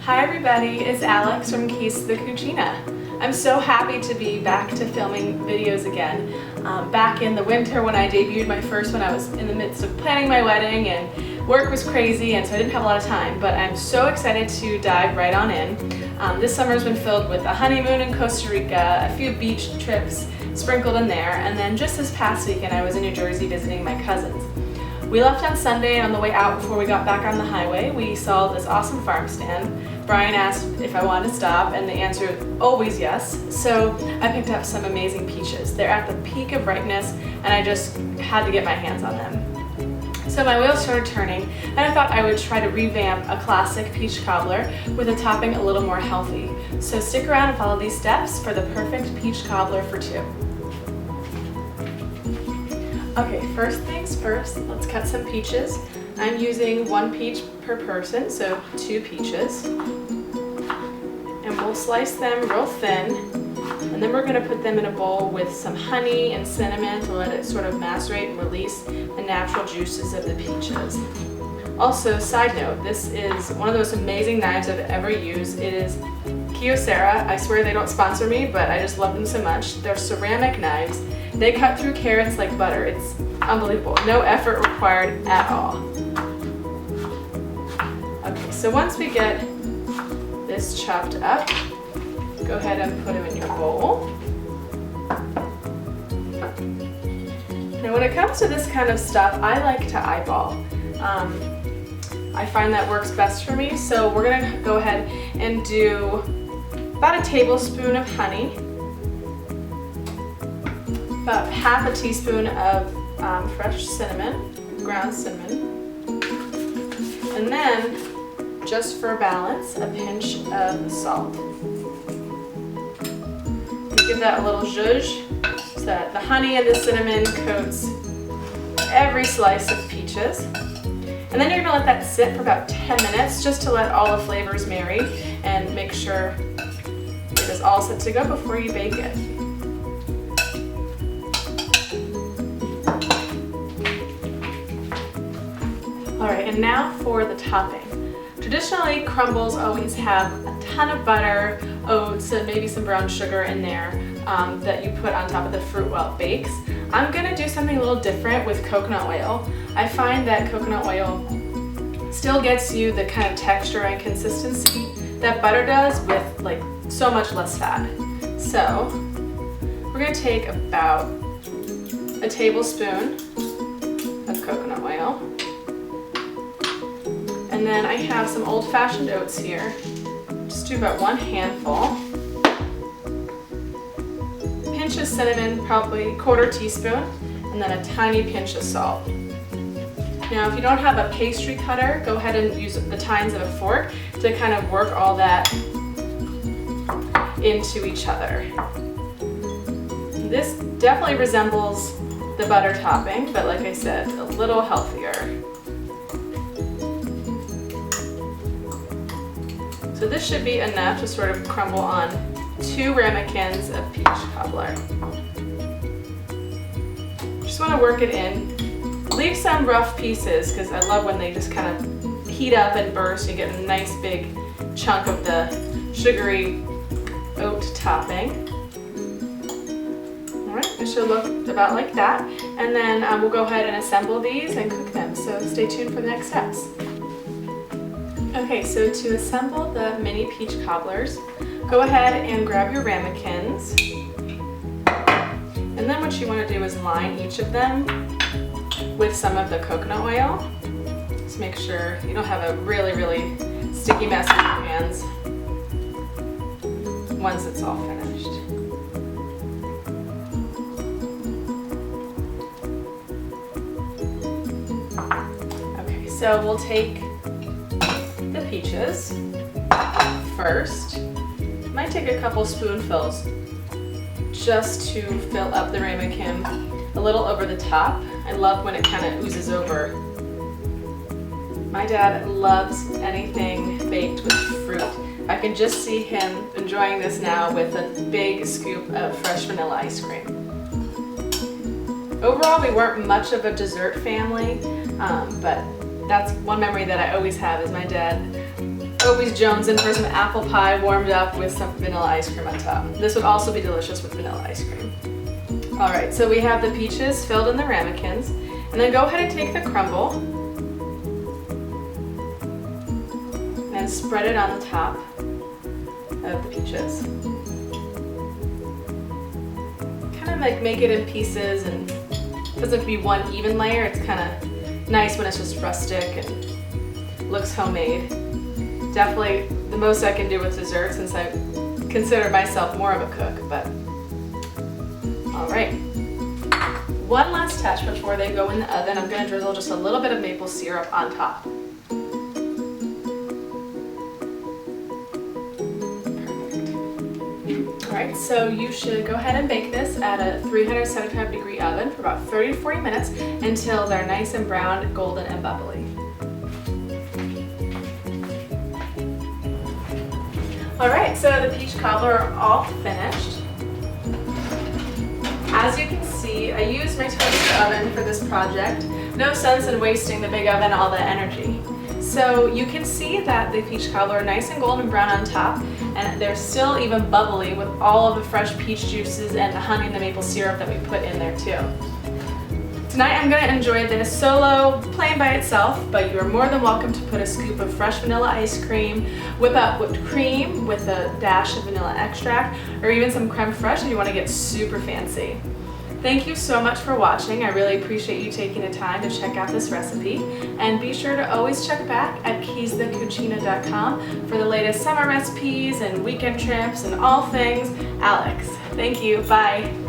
Hi everybody, it's Alex from Cucina. I'm so happy to be back to filming videos again. Back in the winter when I debuted my first one, I was in the midst of planning my wedding and work was crazy, and so I didn't have a lot of time, but I'm so excited to dive right on in. This summer's been filled with a honeymoon in Costa Rica, a few beach trips sprinkled in there, and then just this past weekend I was in New Jersey visiting my cousins. We left on Sunday, and on the way out before we got back on the highway, we saw this awesome farm stand. Brian asked if I wanted to stop, and the answer is always yes. So I picked up some amazing peaches. They're at the peak of ripeness, and I just had to get my hands on them. So my wheels started turning, and I thought I would try to revamp a classic peach cobbler with a topping a little more healthy. So stick around and follow these steps for the perfect peach cobbler for two. Okay, first things first, let's cut some peaches. I'm using 1 peach per person, so 2 peaches. And we'll slice them real thin, and then we're going to put them in a bowl with some honey and cinnamon to let it sort of macerate and release the natural juices of the peaches. Also, side note, this is one of those amazing knives I've ever used. It is Cucina. I swear they don't sponsor me, but I just love them so much. They're ceramic knives. They cut through carrots like butter. It's unbelievable. No effort required at all. Okay, so once we get this chopped up, go ahead and put them in your bowl. Now when it comes to this kind of stuff, I like to eyeball. I find that works best for me, so we're gonna go ahead and do about a tablespoon of honey, about half a teaspoon of fresh cinnamon, ground cinnamon, and then, just for balance, a pinch of salt. We give that a little zhuzh so that the honey and the cinnamon coats every slice of peaches. And then you're gonna let that sit for about 10 minutes just to let all the flavors marry and make sure it is all set to go before you bake it. Alright, and now for the topping. Traditionally, crumbles always have a ton of butter, oats, and maybe some brown sugar in there that you put on top of the fruit while it bakes. I'm going to do something a little different with coconut oil. I find that coconut oil still gets you the kind of texture and consistency that butter does with like so much less fat. So we're going to take about a tablespoon of coconut oil. And then I have some old-fashioned oats here. Just do about 1 handful. A pinch of cinnamon, probably 1/4 teaspoon, and then a tiny pinch of salt. Now, if you don't have a pastry cutter, go ahead and use the tines of a fork to kind of work all that into each other. This definitely resembles the butter topping, but like I said, a little healthier. So this should be enough to sort of crumble on 2 ramekins of peach cobbler. Just want to work it in. Leave some rough pieces because I love when they just kind of heat up and burst. You get a nice big chunk of the sugary oat topping. Alright, it should look about like that. And then we'll go ahead and assemble these and cook them. So stay tuned for the next steps. Okay, so to assemble the mini peach cobblers, go ahead and grab your ramekins. And then what you want to do is line each of them with some of the coconut oil. Just make sure you don't have a really, really sticky mess in your hands once it's all finished. Okay, so we'll take the peaches first. Might take a couple spoonfuls just to fill up the ramekin a little over the top. I love when it kind of oozes over. My dad loves anything baked with fruit. I can just see him enjoying this now with a big scoop of fresh vanilla ice cream. Overall, we weren't much of a dessert family, but that's one memory that I always have is my dad always jonesing for some apple pie warmed up with some vanilla ice cream on top. This would also be delicious with vanilla ice cream. All right, so we have the peaches filled in the ramekins, and then go ahead and take the crumble and spread it on the top of the peaches. Kind of like make it in pieces, and it doesn't have to be one even layer. It's kind of nice when it's just rustic and looks homemade. Definitely the most I can do with dessert, since I consider myself more of a cook, but all right. One last touch before they go in the oven. I'm going to drizzle just a little bit of maple syrup on top. Alright, so you should go ahead and bake this at a 375-degree oven for about 30 to 40 minutes until they're nice and brown, golden, and bubbly. Alright, so the peach cobbler are all finished. As you can see, I used my toaster oven for this project. No sense in wasting the big oven all that energy. So you can see that the peach cobbler are nice and golden brown on top, and they're still even bubbly with all of the fresh peach juices and the honey and the maple syrup that we put in there too. Tonight I'm going to enjoy this solo, plain by itself, but you are more than welcome to put a scoop of fresh vanilla ice cream, whip up whipped cream with a dash of vanilla extract, or even some creme fraiche if you want to get super fancy. Thank you so much for watching. I really appreciate you taking the time to check out this recipe. And be sure to always check back at keysthecucina.com for the latest summer recipes and weekend trips and all things Alex. Thank you. Bye.